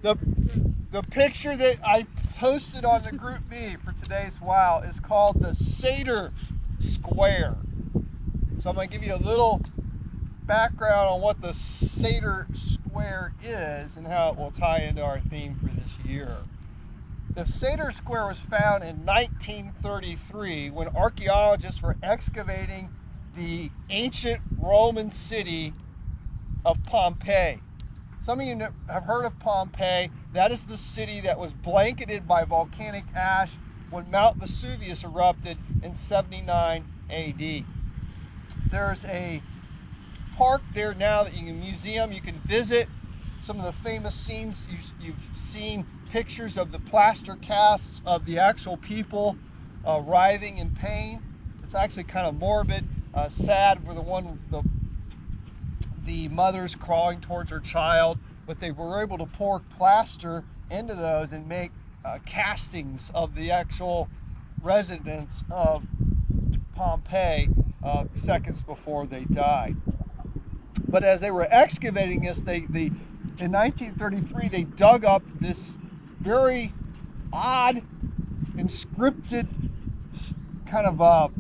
the the picture that I posted on the group me for today's wow is called the Seder Square. So I'm going to give you a little background on what the Seder Square is and how it will tie into our theme for this year. The Seder Square was found in 1933 when archaeologists were excavating the ancient Roman city of Pompeii. Some of you have heard of Pompeii. That is the city that was blanketed by volcanic ash when Mount Vesuvius erupted in 79 AD. There's a park there now that you can museum, you can visit some of the famous scenes. You've seen pictures of the plaster casts of the actual people writhing in pain. It's actually kind of morbid, sad for the mother's crawling towards her child, but they were able to pour plaster into those and make castings of the actual residents of Pompeii seconds before they died. But as they were excavating this, in 1933 they dug up this very odd inscripted kind of a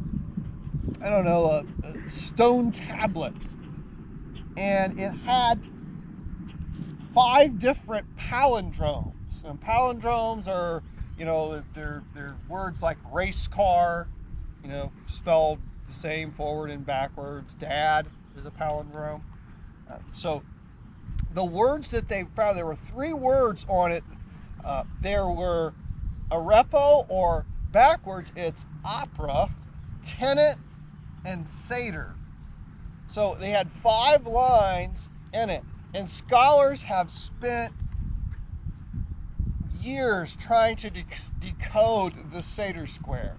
stone tablet, and it had 5 different palindromes. And palindromes are, they're words like race car, spelled the same forward and backwards. Dad is a palindrome. So the words that they found, there were 3 words on it. There were arepo, or backwards it's opera, tenant, and Seder. So they had 5 lines in it. And scholars have spent years trying to decode the Seder Square.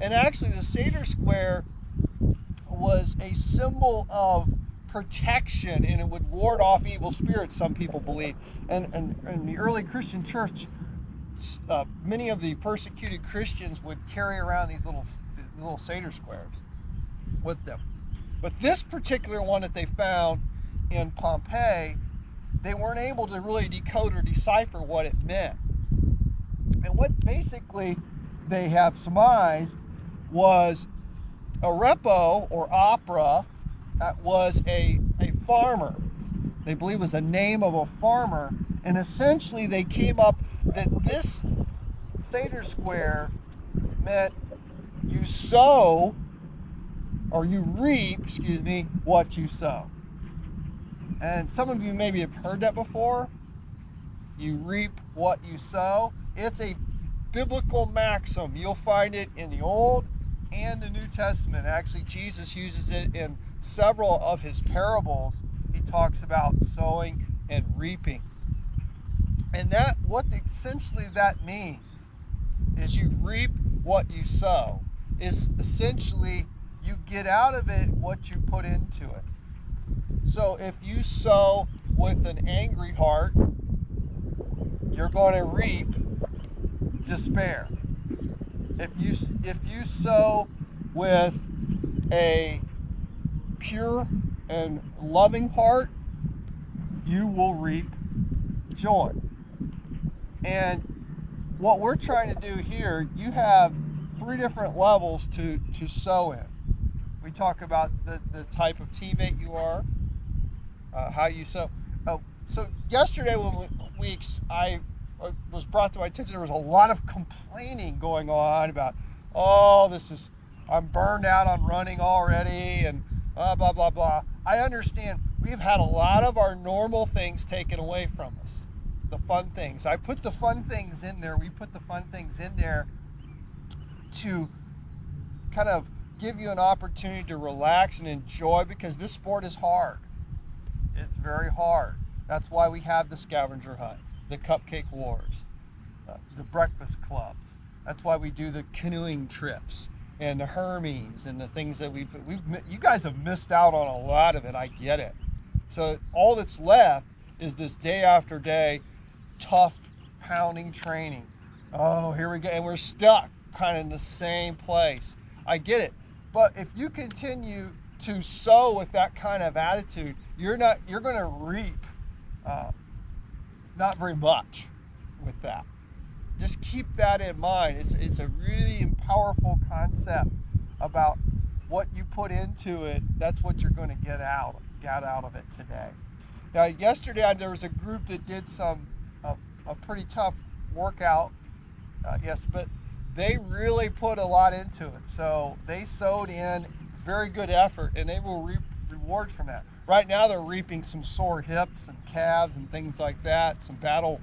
And actually the Seder Square was a symbol of protection, and it would ward off evil spirits, some people believe. And in the early Christian church, many of the persecuted Christians would carry around these little Seder squares with them. But this particular one that they found in Pompeii, they weren't able to really decode or decipher what it meant. And what basically they have surmised was arepo, or opera, that was a farmer. They believe it was a name of a farmer, and essentially they came up that this Seder Square meant you sow, or you reap, what you sow. And some of you maybe have heard that before. You reap what you sow. It's a biblical maxim. You'll find it in the Old and the New Testament. Actually, Jesus uses it in several of his parables. He talks about sowing and reaping. And what essentially that means is you reap what you sow. Is essentially you get out of it what you put into it. So if you sow with an angry heart, you're going to reap despair. If you sow with a pure and loving heart, you will reap joy. And what we're trying to do here, you have 3 different levels to sow in. We talk about the type of teammate you are, how you sow. So yesterday when I was brought to my attention, there was a lot of complaining going on about, I'm burned out on running already, and blah, blah, blah, blah. I understand we've had a lot of our normal things taken away from us. The fun things. I put the fun things in there. We put the fun things in there to kind of give you an opportunity to relax and enjoy, because this sport is hard. It's very hard. That's why we have the scavenger hunt, the cupcake wars, the breakfast clubs. That's why we do the canoeing trips and the Hermes and the things that you guys have missed out on a lot of it. I get it. So all that's left is this day after day tough pounding training. Oh, here we go. And we're stuck kind of in the same place. I get it. But if you continue to sow with that kind of attitude, you're going to reap not very much with that. Just keep that in mind. It's a really powerful concept about what you put into it. That's what you're going to get out of it today. Now, yesterday there was a group that did a pretty tough workout. Yes, but they really put a lot into it. So they sewed in very good effort, and they will reap rewards from that. Right now, they're reaping some sore hips and calves and things like that, some battle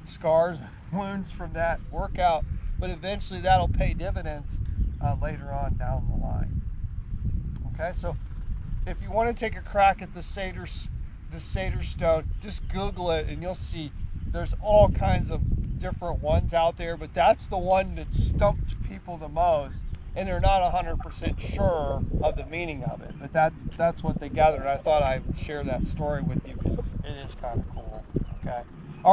scars, wounds from that workout. But eventually, that'll pay dividends later on down the line. Okay, so if you want to take a crack at the Seder stone, just Google it, and you'll see there's all kinds of different ones out there, but that's the one that stumped people the most, and they're not 100% sure of the meaning of it, but that's what they gathered. I thought I would share that story with you because it is kind of cool. Okay.